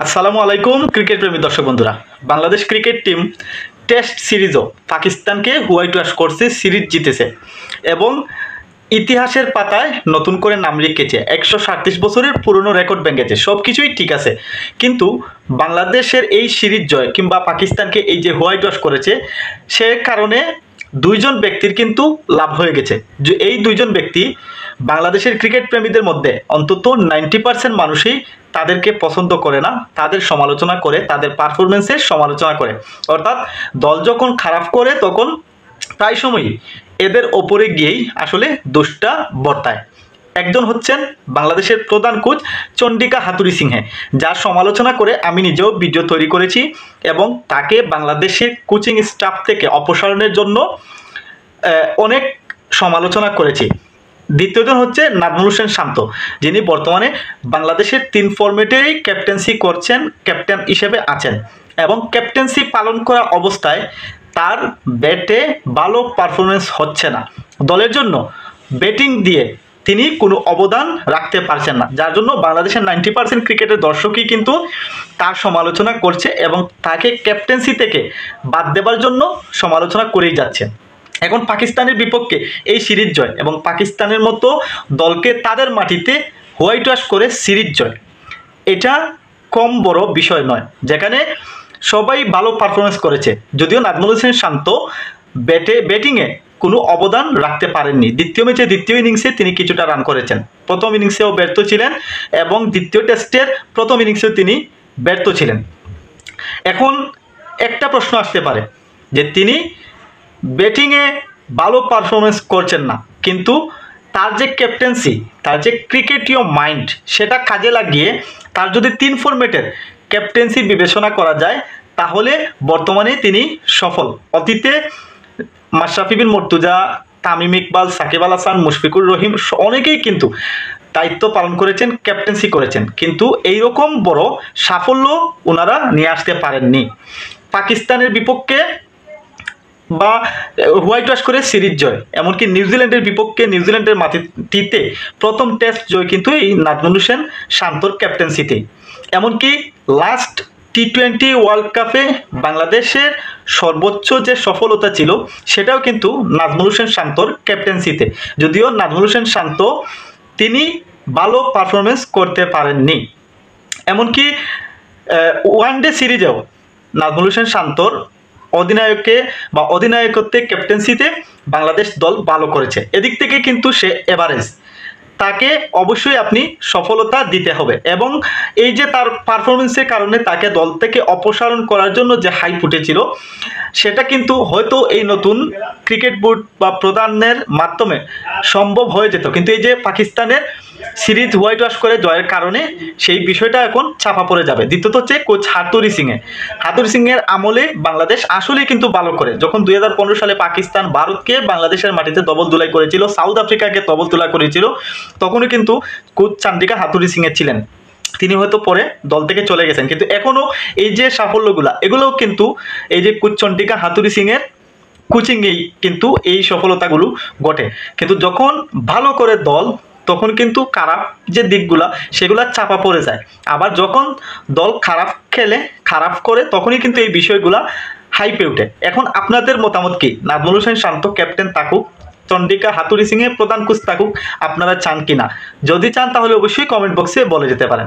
আসসালামু আলাইকুম ক্রিকেট প্রেমী দর্শক বন্ধুরা। বাংলাদেশ ক্রিকেট টিম টেস্ট সিরিজও পাকিস্তানকে হোয়াইট ওয়াশ করছে, সিরিজ জিতেছে এবং ইতিহাসের পাতায় নতুন করে নাম লিখেছে। 137 বছরের পুরনো রেকর্ড ভেঙেছে। সব কিছুই ঠিক আছে, কিন্তু বাংলাদেশের এই সিরিজ জয় কিংবা পাকিস্তানকে এই যে হোয়াইট ওয়াশ করেছে, সে কারণে দুইজন ব্যক্তির কিন্তু লাভ হয়ে গেছে। যে এই দুইজন ব্যক্তি বাংলাদেশের ক্রিকেট প্রেমীদের মধ্যে অন্তত 90% মানুষই তাদেরকে পছন্দ করে না, তাদের সমালোচনা করে, তাদের পারফরমেন্সের সমালোচনা করে। অর্থাৎ দল যখন খারাপ করে তখন প্রায় সময়ই এদের ওপরে গিয়েই আসলে দোষটা বর্তায়। একজন হচ্ছেন বাংলাদেশের প্রধান কোচ চন্ডিকা হাথুরুসিংহে, যার সমালোচনা করে আমি নিজেও ভিডিও তৈরি করেছি এবং তাকে বাংলাদেশের কোচিং স্টাফ থেকে অপসারণের জন্য অনেক সমালোচনা করেছি। দ্বিতীয়জন হচ্ছে নাজমুল হোসেন শান্ত, যিনি বর্তমানে বাংলাদেশের 3 ফরম্যাটেই ক্যাপ্টেন্সি করছেন, ক্যাপ্টেন হিসেবে আছেন এবং ক্যাপ্টেন্সি পালন করা অবস্থায় তার ব্যাটে ভালো পারফরমেন্স হচ্ছে না। দলের জন্য ব্যাটিং দিয়ে তিনি কোনো অবদান রাখতে পারছেন না, যার জন্য বাংলাদেশের 90% ক্রিকেটের দর্শকই কিন্তু তার সমালোচনা করছে এবং তাকে ক্যাপ্টেন্সি থেকে বাদ দেবার জন্য সমালোচনা করেই যাচ্ছে। এখন পাকিস্তানের বিপক্ষে এই সিরিজ জয় এবং পাকিস্তানের মতো দলকে তাদের মাটিতে হোয়াইট ওয়াশ করে সিরিজ জয়, এটা কম বড় বিষয় নয়, যেখানে সবাই ভালো পারফরমেন্স করেছে। যদিও নাজমুল হোসেন শান্ত ব্যাটিংয়ে কোনো অবদান রাখতে পারেননি। দ্বিতীয় ইনিংসে তিনি কিছুটা রান করেছেন, প্রথম ইনিংসেও ব্যর্থ ছিলেন এবং দ্বিতীয় টেস্টের প্রথম ইনিংসেও তিনি ব্যর্থ ছিলেন। এখন একটা প্রশ্ন আসতে পারে যে তিনি ব্যাটিংয়ে ভালো পারফরমেন্স করছেন না, কিন্তু তার যে ক্যাপ্টেন্সি, তার যে ক্রিকেটীয় মাইন্ড, সেটা কাজে লাগিয়ে তার যদি 3 ফরম্যাটের ক্যাপ্টেন্সি বিবেচনা করা যায় তাহলে বর্তমানে তিনি সফল। অতীতে মাশরাফি বিন মুর্তজা, তামিম ইকবাল, সাকিব আল হাসান, মুশফিকুর রহিম অনেকেই কিন্তু দায়িত্ব পালন করেছেন, ক্যাপ্টেন্সি করেছেন, কিন্তু এইরকম বড় সাফল্য ওনারা নিয়ে আসতে পারেননি। পাকিস্তানের বিপক্ষে বা হোয়াইট ওয়াশ করে সিরিজ জয়, এমনকি নিউজিল্যান্ডের বিপক্ষে নিউজিল্যান্ডের মাটিতে প্রথম টেস্ট জয় কিন্তু এই নাজমুল হোসেন শান্তর ক্যাপ্টেন্সিতে। এমনকি লাস্ট T20 ওয়ার্ল্ড কাপে বাংলাদেশের সর্বোচ্চ যে সফলতা ছিল সেটাও কিন্তু নাজমুল হোসেন শান্তর ক্যাপ্টেন্সিতে। যদিও নাজমুল হোসেন শান্ত তিনি ভালো পারফরমেন্স করতে পারেননি, এমনকি ওয়ানডে সিরিজেও নাজমুল হোসেন শান্তর অধিনায়কত্বে ক্যাপ্টেন্সিতে বাংলাদেশ দল ভালো করেছে। এদিক থেকে কিন্তু সে এভারেজ, তাকে অবশ্যই আপনি সফলতা দিতে হবে এবং এই যে তার পারফরমেন্সের কারণে তাকে দল থেকে অপসারণ করার জন্য যে হাইপ উঠেছিল সেটা কিন্তু হয়তো এই নতুন ক্রিকেট বোর্ড বা প্রধানের মাধ্যমে সম্ভব হয়ে যেত, কিন্তু এই যে পাকিস্তানের সিরিজ হোয়াইট ওয়াশ করে জয়ের কারণে সেই বিষয়টা এখন চাপা পড়ে যাবে। দ্বিতীয়ত হচ্ছে কোচ হাথুরুসিংহের আমলে বাংলাদেশ আসলেই কিন্তু ভালো করে। যখন 2015 সালে পাকিস্তান ভারতকে বাংলাদেশের মাটিতে দবল দুলাই করেছিল, সাউথ আফ্রিকাকে দবল তুলা করেছিল, তখনও কিন্তু কোচ চন্ডিকা হাথুরুসিংহে ছিলেন। তিনি হয়তো পরে দল থেকে চলে গেছেন, কিন্তু এখনও এই যে সাফল্যগুলা এগুলোও কিন্তু এই যে কোচ চন্ডিকা হাথুরুসিংহের কোচিংয়েই কিন্তু এই সফলতাগুলো ঘটে। কিন্তু যখন ভালো করে দল তখন কিন্তু খারাপ যে দিকগুলা সেগুলা চাপা পড়ে যায়। আবার যখন দল খারাপ করে তখনই কিন্তু এই বিষয়গুলা হাইপে ওঠে। এখন আপনাদের মতামত কি? নাজমুল হোসেন শান্ত ক্যাপ্টেন থাকুক, চন্ডিকা হাথুরুসিংহে প্রধান কোচ থাকুক, আপনারা চান কিনা? যদি চান তাহলে অবশ্যই কমেন্ট বক্সে বলে যেতে পারেন।